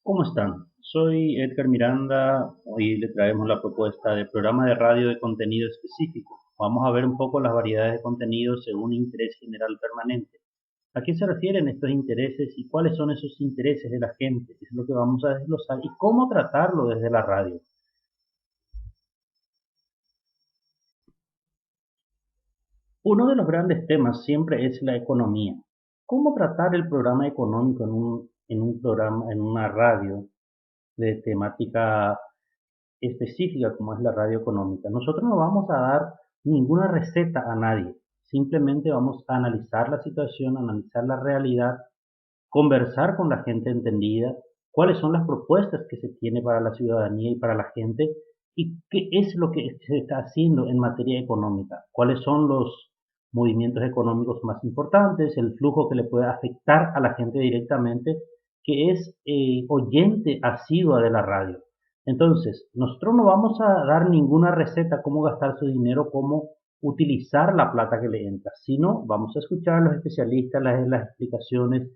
¿Cómo están? Soy Edgar Miranda. Hoy le traemos la propuesta de programa de radio de contenido específico. Vamos a ver un poco las variedades de contenido según interés general permanente. ¿A qué se refieren estos intereses y cuáles son esos intereses de la gente? Es lo que vamos a desglosar y cómo tratarlo desde la radio. Uno de los grandes temas siempre es la economía. ¿Cómo tratar el programa económico en un programa, en una radio de temática específica como es la radio económica? Nosotros no vamos a dar ninguna receta a nadie, simplemente vamos a analizar la situación, analizar la realidad, conversar con la gente entendida, cuáles son las propuestas que se tiene para la ciudadanía y para la gente y qué es lo que se está haciendo en materia económica, cuáles son los movimientos económicos más importantes, el flujo que le puede afectar a la gente directamente, que es oyente asidua de la radio. Entonces, nosotros no vamos a dar ninguna receta cómo gastar su dinero, cómo utilizar la plata que le entra, sino vamos a escuchar a los especialistas, las explicaciones,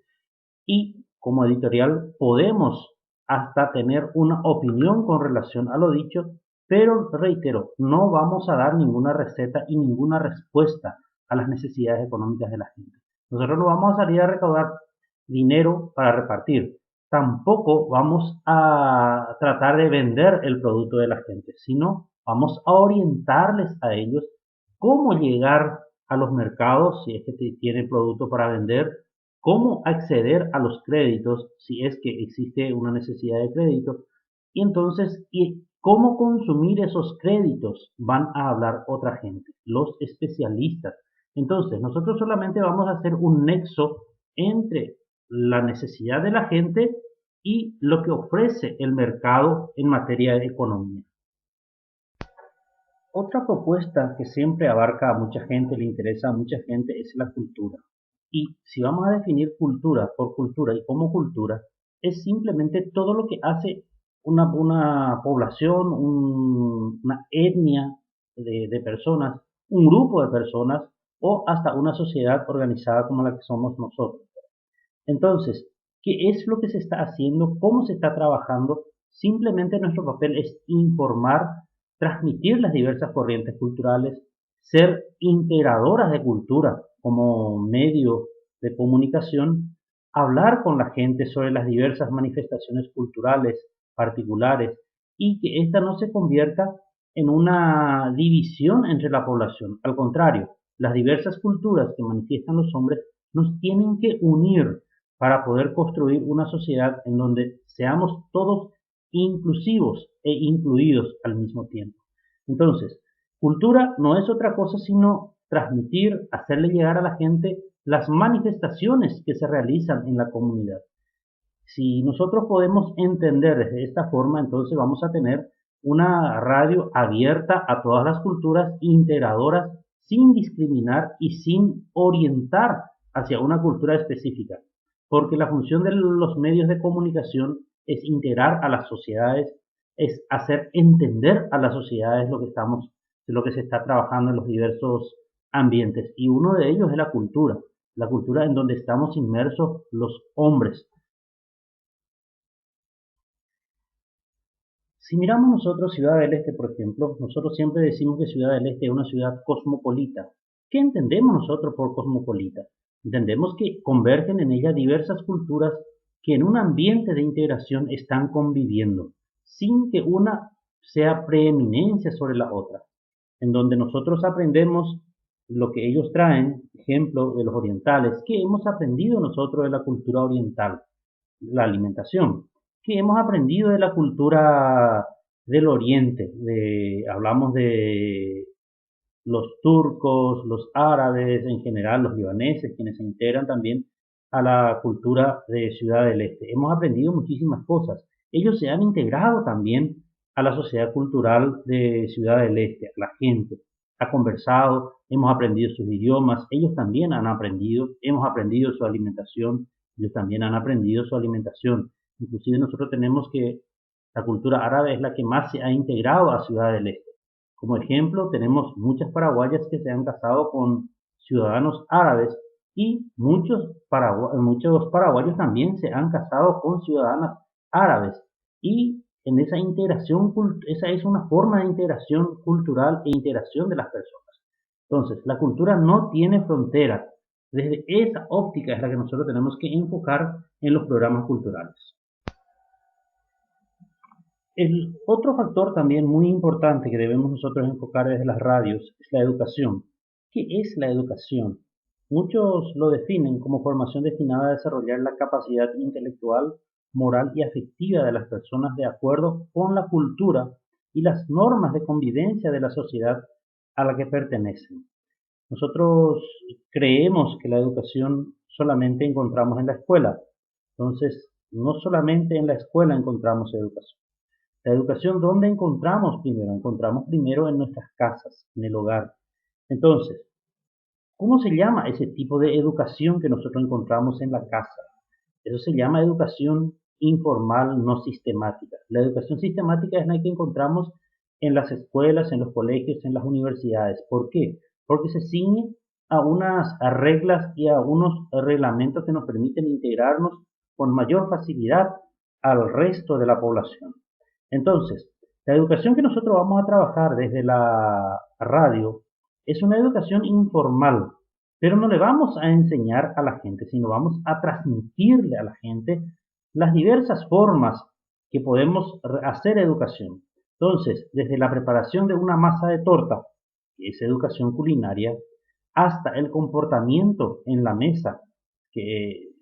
y como editorial podemos hasta tener una opinión con relación a lo dicho, pero reitero, no vamos a dar ninguna receta y ninguna respuesta a las necesidades económicas de la gente. Nosotros no vamos a salir a recaudar dinero para repartir. Tampoco vamos a tratar de vender el producto de la gente, sino vamos a orientarles a ellos cómo llegar a los mercados si es que tienen producto para vender, cómo acceder a los créditos si es que existe una necesidad de crédito, y entonces y cómo consumir esos créditos van a hablar otra gente, los especialistas. Entonces nosotros solamente vamos a hacer un nexo entre la necesidad de la gente y lo que ofrece el mercado en materia de economía. Otra propuesta que siempre abarca a mucha gente, le interesa a mucha gente, es la cultura. Y si vamos a definir cultura por cultura y como cultura, es simplemente todo lo que hace una población, una etnia de personas, un grupo de personas o hasta una sociedad organizada como la que somos nosotros. Entonces, ¿qué es lo que se está haciendo? ¿Cómo se está trabajando? Simplemente nuestro papel es informar, transmitir las diversas corrientes culturales, ser integradoras de cultura como medio de comunicación, hablar con la gente sobre las diversas manifestaciones culturales particulares y que ésta no se convierta en una división entre la población. Al contrario, las diversas culturas que manifiestan los hombres nos tienen que unir para poder construir una sociedad en donde seamos todos inclusivos e incluidos al mismo tiempo. Entonces, cultura no es otra cosa sino transmitir, hacerle llegar a la gente las manifestaciones que se realizan en la comunidad. Si nosotros podemos entender de esta forma, entonces vamos a tener una radio abierta a todas las culturas, integradoras, sin discriminar y sin orientar hacia una cultura específica. Porque la función de los medios de comunicación es integrar a las sociedades, es hacer entender a las sociedades lo que se está trabajando en los diversos ambientes. Y uno de ellos es la cultura en donde estamos inmersos los hombres. Si miramos nosotros Ciudad del Este, por ejemplo, nosotros siempre decimos que Ciudad del Este es una ciudad cosmopolita. ¿Qué entendemos nosotros por cosmopolita? Entendemos que convergen en ella diversas culturas que en un ambiente de integración están conviviendo, sin que una sea preeminencia sobre la otra, en donde nosotros aprendemos lo que ellos traen, ejemplo de los orientales, que hemos aprendido nosotros de la cultura oriental, la alimentación, que hemos aprendido de la cultura del Oriente. Hablamos de los turcos, los árabes, en general los libaneses, quienes se integran también a la cultura de Ciudad del Este. Hemos aprendido muchísimas cosas. Ellos se han integrado también a la sociedad cultural de Ciudad del Este, a la gente. Ha conversado, hemos aprendido sus idiomas, ellos también han aprendido, hemos aprendido su alimentación, ellos también han aprendido su alimentación. Inclusive nosotros tenemos que la cultura árabe es la que más se ha integrado a Ciudad del Este. Como ejemplo, tenemos muchas paraguayas que se han casado con ciudadanos árabes y muchos paraguayos también se han casado con ciudadanas árabes. Y en esa integración, esa es una forma de integración cultural e integración de las personas. Entonces, la cultura no tiene fronteras. Desde esa óptica es la que nosotros tenemos que enfocar en los programas culturales. El otro factor también muy importante que debemos nosotros enfocar desde las radios es la educación. ¿Qué es la educación? Muchos lo definen como formación destinada a desarrollar la capacidad intelectual, moral y afectiva de las personas de acuerdo con la cultura y las normas de convivencia de la sociedad a la que pertenecen. Nosotros creemos que la educación solamente encontramos en la escuela. Entonces, no solamente en la escuela encontramos educación. La educación, ¿dónde encontramos primero? Encontramos primero en nuestras casas, en el hogar. Entonces, ¿cómo se llama ese tipo de educación que nosotros encontramos en la casa? Eso se llama educación informal no sistemática. La educación sistemática es la que encontramos en las escuelas, en los colegios, en las universidades. ¿Por qué? Porque se ciñe a unas reglas y a unos reglamentos que nos permiten integrarnos con mayor facilidad al resto de la población. Entonces, la educación que nosotros vamos a trabajar desde la radio es una educación informal, pero no le vamos a enseñar a la gente, sino vamos a transmitirle a la gente las diversas formas que podemos hacer educación. Entonces, desde la preparación de una masa de torta, que es educación culinaria, hasta el comportamiento en la mesa, que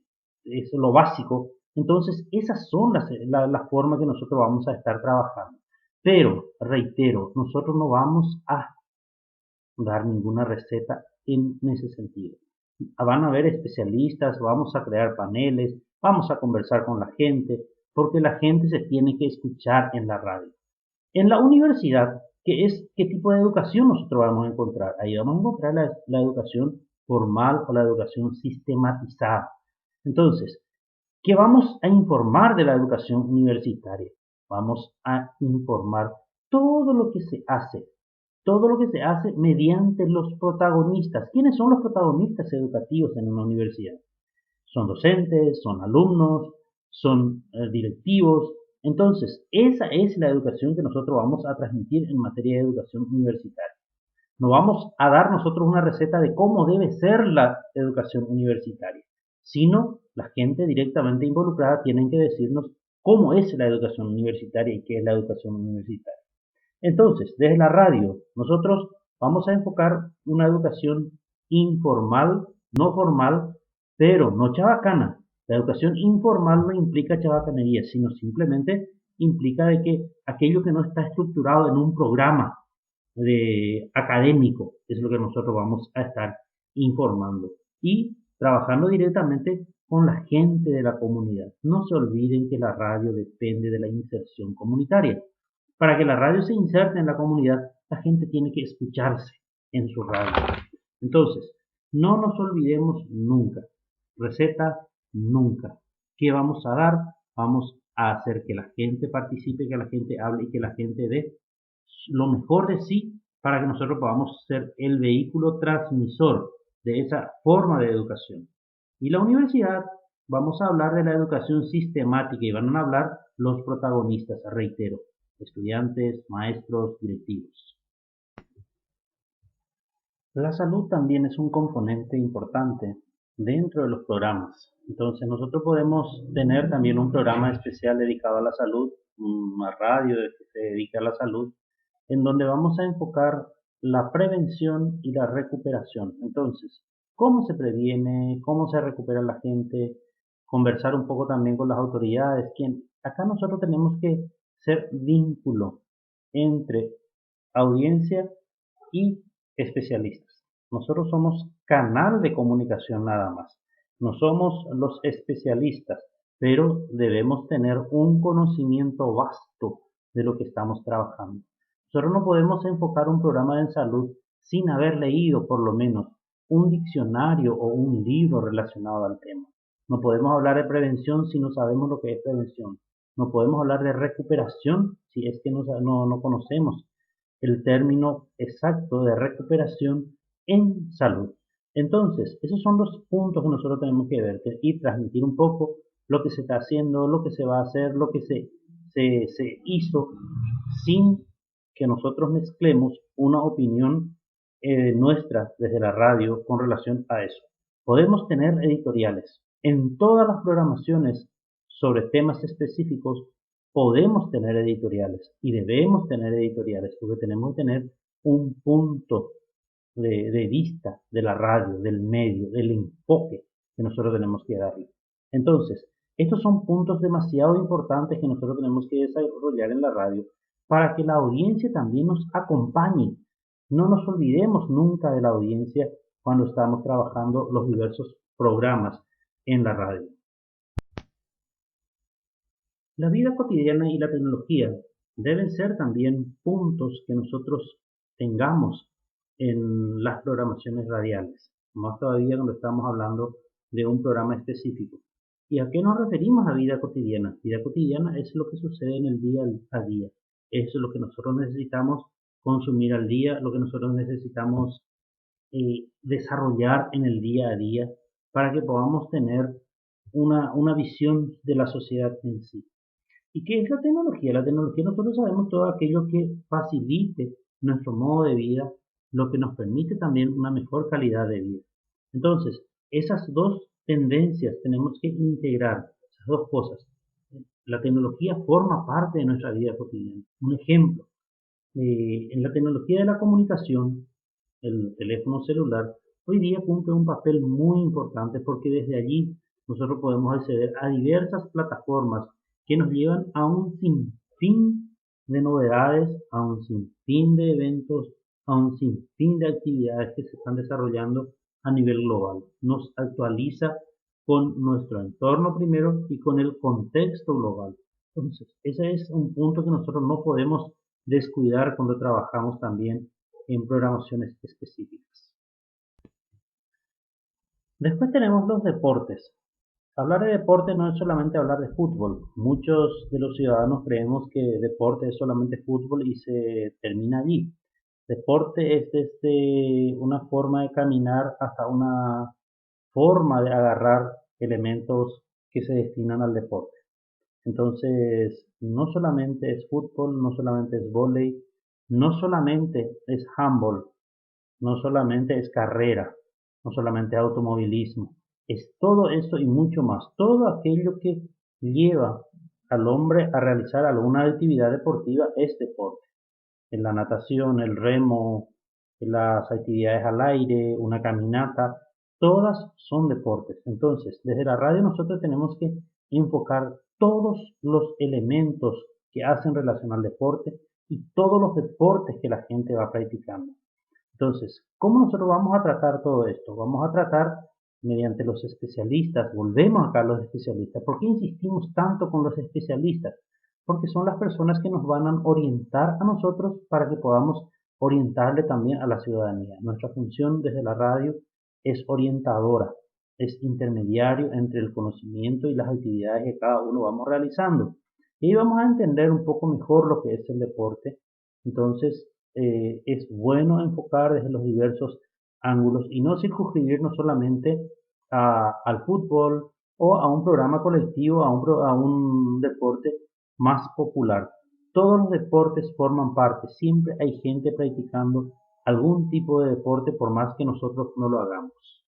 es lo básico. Entonces, esas son las formas que nosotros vamos a estar trabajando. Pero, reitero, nosotros no vamos a dar ninguna receta en ese sentido. Van a haber especialistas, vamos a crear paneles, vamos a conversar con la gente, porque la gente se tiene que escuchar en la radio. En la universidad, ¿qué tipo de educación nosotros vamos a encontrar? Ahí vamos a encontrar la educación formal o la educación sistematizada. Entonces, ¿qué vamos a informar de la educación universitaria? Vamos a informar todo lo que se hace, todo lo que se hace mediante los protagonistas. ¿Quiénes son los protagonistas educativos en una universidad? Son docentes, son alumnos, son directivos. Entonces, esa es la educación que nosotros vamos a transmitir en materia de educación universitaria. No vamos a dar nosotros una receta de cómo debe ser la educación universitaria, sino la gente directamente involucrada tienen que decirnos cómo es la educación universitaria y qué es la educación universitaria. Entonces, desde la radio, nosotros vamos a enfocar una educación informal, no formal, pero no chabacana. La educación informal no implica chabacanería, sino simplemente implica de que aquello que no está estructurado en un programa académico es lo que nosotros vamos a estar informando y trabajando directamente con la gente de la comunidad. No se olviden que la radio depende de la inserción comunitaria. Para que la radio se inserte en la comunidad, la gente tiene que escucharse en su radio. Entonces, no nos olvidemos nunca. Receta nunca. ¿Qué vamos a dar? Vamos a hacer que la gente participe, que la gente hable y que la gente dé lo mejor de sí para que nosotros podamos ser el vehículo transmisor de esa forma de educación. Y la universidad, vamos a hablar de la educación sistemática y van a hablar los protagonistas, reitero, estudiantes, maestros, directivos. La salud también es un componente importante dentro de los programas. Entonces nosotros podemos tener también un programa especial dedicado a la salud, una radio que se dedica a la salud, en donde vamos a enfocar la prevención y la recuperación. Entonces, ¿cómo se previene? ¿Cómo se recupera la gente? Conversar un poco también con las autoridades. Acá nosotros tenemos que ser vínculo entre audiencia y especialistas. Nosotros somos canal de comunicación nada más. No somos los especialistas, pero debemos tener un conocimiento vasto de lo que estamos trabajando. Nosotros no podemos enfocar un programa de salud sin haber leído por lo menos un diccionario o un libro relacionado al tema. No podemos hablar de prevención si no sabemos lo que es prevención. No podemos hablar de recuperación si es que no conocemos el término exacto de recuperación en salud. Entonces, esos son los puntos que nosotros tenemos que ver y transmitir un poco lo que se está haciendo, lo que se va a hacer, lo que se hizo, sin que nosotros mezclemos una opinión nuestra desde la radio con relación a eso. Podemos tener editoriales. En todas las programaciones sobre temas específicos podemos tener editoriales y debemos tener editoriales porque tenemos que tener un punto de vista de la radio, del medio, del enfoque que nosotros tenemos que darle. Entonces, estos son puntos demasiado importantes que nosotros tenemos que desarrollar en la radio para que la audiencia también nos acompañe. No nos olvidemos nunca de la audiencia cuando estamos trabajando los diversos programas en la radio. La vida cotidiana y la tecnología deben ser también puntos que nosotros tengamos en las programaciones radiales, más todavía cuando estamos hablando de un programa específico. ¿Y a qué nos referimos a vida cotidiana? Vida cotidiana es lo que sucede en el día a día. Eso es lo que nosotros necesitamos consumir al día, lo que nosotros necesitamos desarrollar en el día a día para que podamos tener una visión de la sociedad en sí. ¿Y qué es la tecnología? La tecnología nosotros sabemos todo aquello que facilite nuestro modo de vida, lo que nos permite también una mejor calidad de vida. Entonces, esas dos tendencias tenemos que integrar, esas dos cosas. La tecnología forma parte de nuestra vida cotidiana. Un ejemplo, en la tecnología de la comunicación, el teléfono celular, hoy día cumple un papel muy importante porque desde allí nosotros podemos acceder a diversas plataformas que nos llevan a un sinfín de novedades, a un sinfín de eventos, a un sinfín de actividades que se están desarrollando a nivel global. Nos actualiza con nuestro entorno primero y con el contexto global. Entonces, ese es un punto que nosotros no podemos descuidar cuando trabajamos también en programaciones específicas. Después tenemos los deportes. Hablar de deporte no es solamente hablar de fútbol. Muchos de los ciudadanos creemos que deporte es solamente fútbol y se termina allí. Deporte es desde una forma de caminar hasta una forma de agarrar elementos que se destinan al deporte. Entonces, no solamente es fútbol, no solamente es vóley, no solamente es handball, no solamente es carrera, no solamente automovilismo, es todo eso y mucho más. Todo aquello que lleva al hombre a realizar alguna actividad deportiva es deporte. En la natación, el remo, las actividades al aire, una caminata, todas son deportes. Entonces, desde la radio nosotros tenemos que enfocar todos los elementos que hacen relación al deporte y todos los deportes que la gente va practicando. Entonces, ¿cómo nosotros vamos a tratar todo esto? Vamos a tratar mediante los especialistas, volvemos acá a los especialistas. ¿Por qué insistimos tanto con los especialistas? Porque son las personas que nos van a orientar a nosotros para que podamos orientarle también a la ciudadanía. Nuestra función desde la radio es orientadora, es intermediario entre el conocimiento y las actividades que cada uno vamos realizando. Y ahí vamos a entender un poco mejor lo que es el deporte. Entonces, es bueno enfocar desde los diversos ángulos y no circunscribirnos solamente al fútbol o a un programa colectivo, a un deporte más popular. Todos los deportes forman parte, siempre hay gente practicando algún tipo de deporte por más que nosotros no lo hagamos.